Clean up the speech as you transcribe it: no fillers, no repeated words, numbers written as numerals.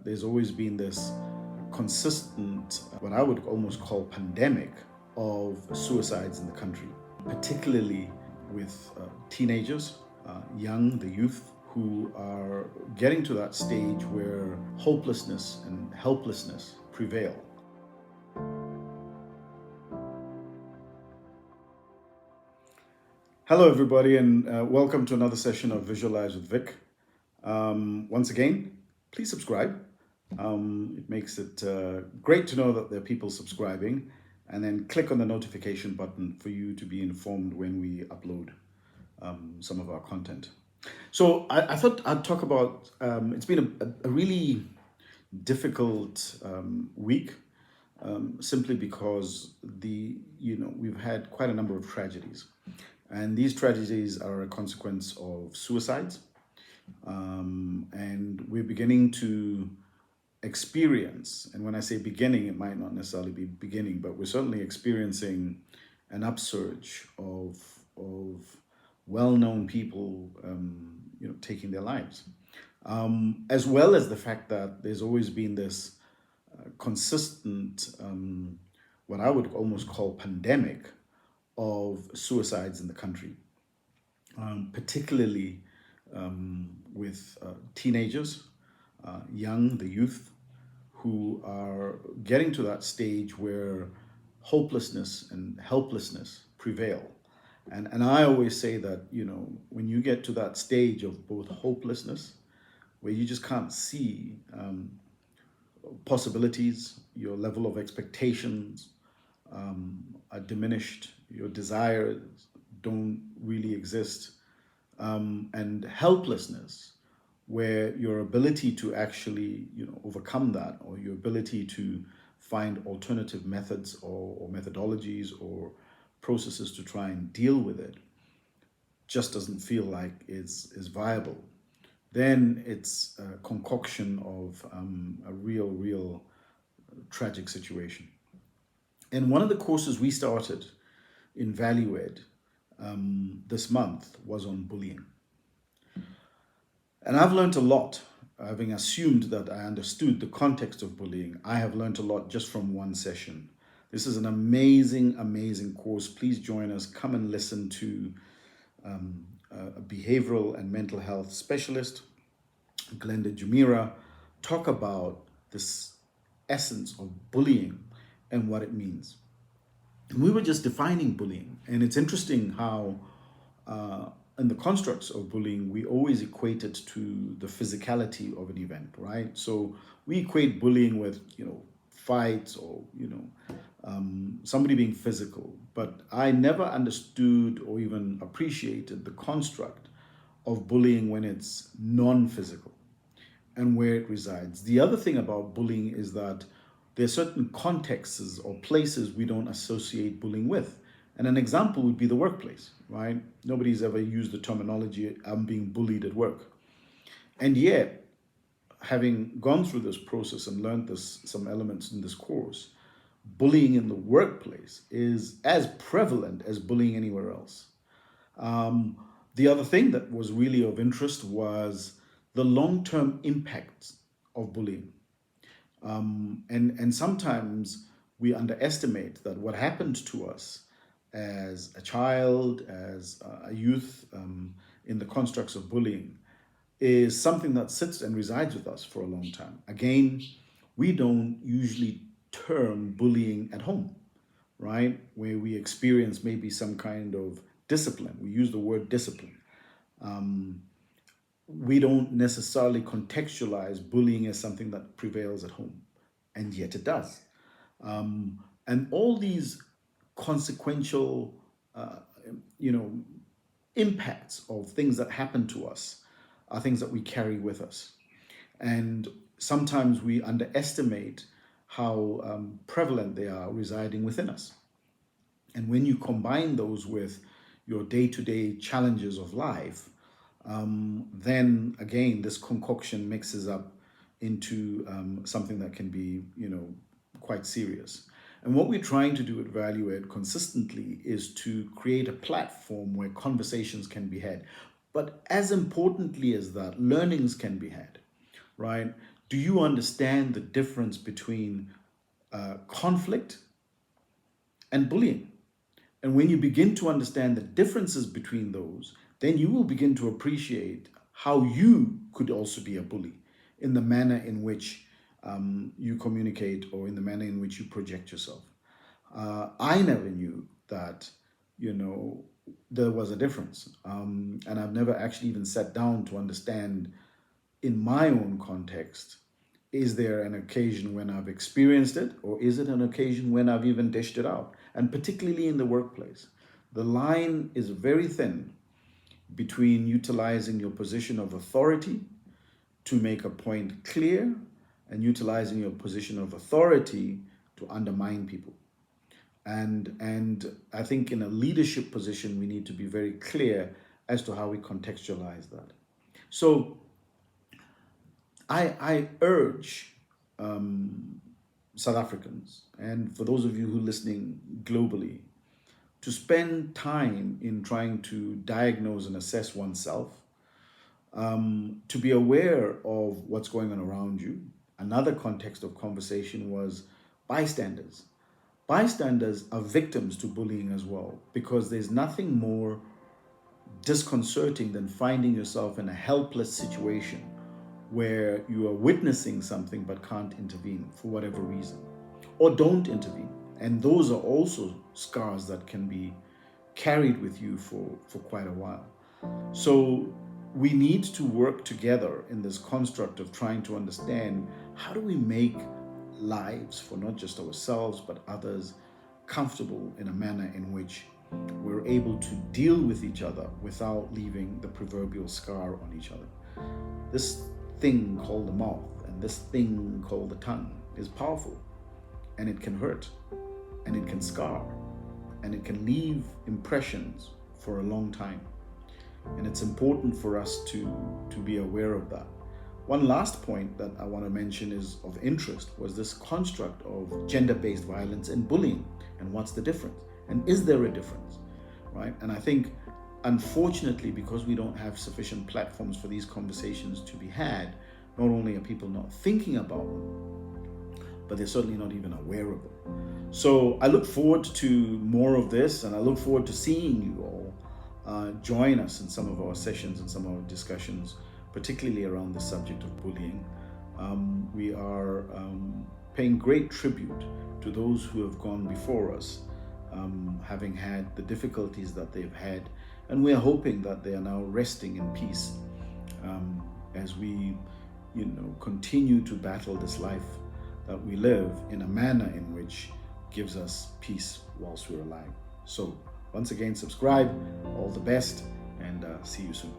There's always been this consistent, what I would almost call pandemic of suicides in the country, particularly with teenagers, the youth, who are getting to that stage where hopelessness and helplessness prevail. Hello, everybody, and welcome to another session of Visualize with Vik. Once again, please subscribe. It makes it great to know that there are people subscribing, and then click on the notification button for you to be informed when we upload some of our content. So I thought I'd talk about, it's been a really difficult week, simply because we've had quite a number of tragedies. And these tragedies are a consequence of suicides. And we're beginning to experience, and when I say beginning, it might not necessarily be beginning, but we're certainly experiencing an upsurge of well-known people, taking their lives, as well as the fact that there's always been this consistent, what I would almost call pandemic of suicides in the country, particularly with teenagers, the youth, who are getting to that stage where hopelessness and helplessness prevail. And I always say that, when you get to that stage of both hopelessness, where you just can't see possibilities, your level of expectations are diminished, your desires don't really exist, and helplessness, where your ability to actually overcome that, or your ability to find alternative methods or methodologies or processes to try and deal with it just doesn't feel like is viable, then it's a concoction of a real tragic situation. And one of the courses we started in Value Ed this month was on bullying. And I've learned a lot. Having assumed that I understood the context of bullying, I have learned a lot just from one session. This is an amazing course. Please join us. Come and listen to a behavioral and mental health specialist, Glenda Jumira, talk about this essence of bullying and what it means. And we were just defining bullying. And it's interesting how in the constructs of bullying, we always equate it to the physicality of an event, right? So we equate bullying with, fights or, somebody being physical. But I never understood or even appreciated the construct of bullying when it's non-physical and where it resides. The other thing about bullying is that there are certain contexts or places we don't associate bullying with. And an example would be the workplace, right? Nobody's ever used the terminology, I'm being bullied at work. And yet, having gone through this process and learned some elements in this course, bullying in the workplace is as prevalent as bullying anywhere else. The other thing that was really of interest was the long-term impacts of bullying. And sometimes we underestimate that what happened to us as a child, as a youth, in the constructs of bullying, is something that sits and resides with us for a long time. Again, we don't usually term bullying at home, right? Where we experience maybe some kind of discipline. We use the word discipline. We don't necessarily contextualize bullying as something that prevails at home, and yet it does. And all these consequential, impacts of things that happen to us are things that we carry with us. And sometimes we underestimate how prevalent they are residing within us. And when you combine those with your day-to-day challenges of life, then again, this concoction mixes up into something that can be, quite serious. And what we're trying to do at Value Ed consistently is to create a platform where conversations can be had. But as importantly as that, learnings can be had, right? Do you understand the difference between conflict and bullying? And when you begin to understand the differences between those, then you will begin to appreciate how you could also be a bully in the manner in which you communicate or in the manner in which you project yourself. I never knew that, there was a difference. And I've never actually even sat down to understand in my own context, is there an occasion when I've experienced it, or is it an occasion when I've even dished it out? And particularly in the workplace, the line is very thin between utilizing your position of authority to make a point clear and utilizing your position of authority to undermine people. And I think in a leadership position, we need to be very clear as to how we contextualize that. So I urge South Africans, and for those of you who are listening globally, to spend time in trying to diagnose and assess oneself, to be aware of what's going on around you. Another context of conversation was bystanders. Bystanders are victims to bullying as well, because there's nothing more disconcerting than finding yourself in a helpless situation where you are witnessing something but can't intervene for whatever reason, or don't intervene. And those are also scars that can be carried with you for quite a while. So we need to work together in this construct of trying to understand, how do we make lives for not just ourselves but others comfortable in a manner in which we're able to deal with each other without leaving the proverbial scar on each other. This thing called the mouth and this thing called the tongue is powerful, and it can hurt, and it can scar, and it can leave impressions for a long time. And it's important for us to be aware of that. One last point that I want to mention is of interest was this construct of gender-based violence and bullying, and what's the difference, and is there a difference, right? And I think, unfortunately, because we don't have sufficient platforms for these conversations to be had, not only are people not thinking about them, but they're certainly not even aware of them. So I look forward to more of this, and I look forward to seeing you all join us in some of our sessions and some of our discussions, particularly around the subject of bullying. We are paying great tribute to those who have gone before us, having had the difficulties that they've had, and we are hoping that they are now resting in peace as we, continue to battle this life that we live in a manner in which gives us peace whilst we're alive. So once again, subscribe, all the best, and see you soon.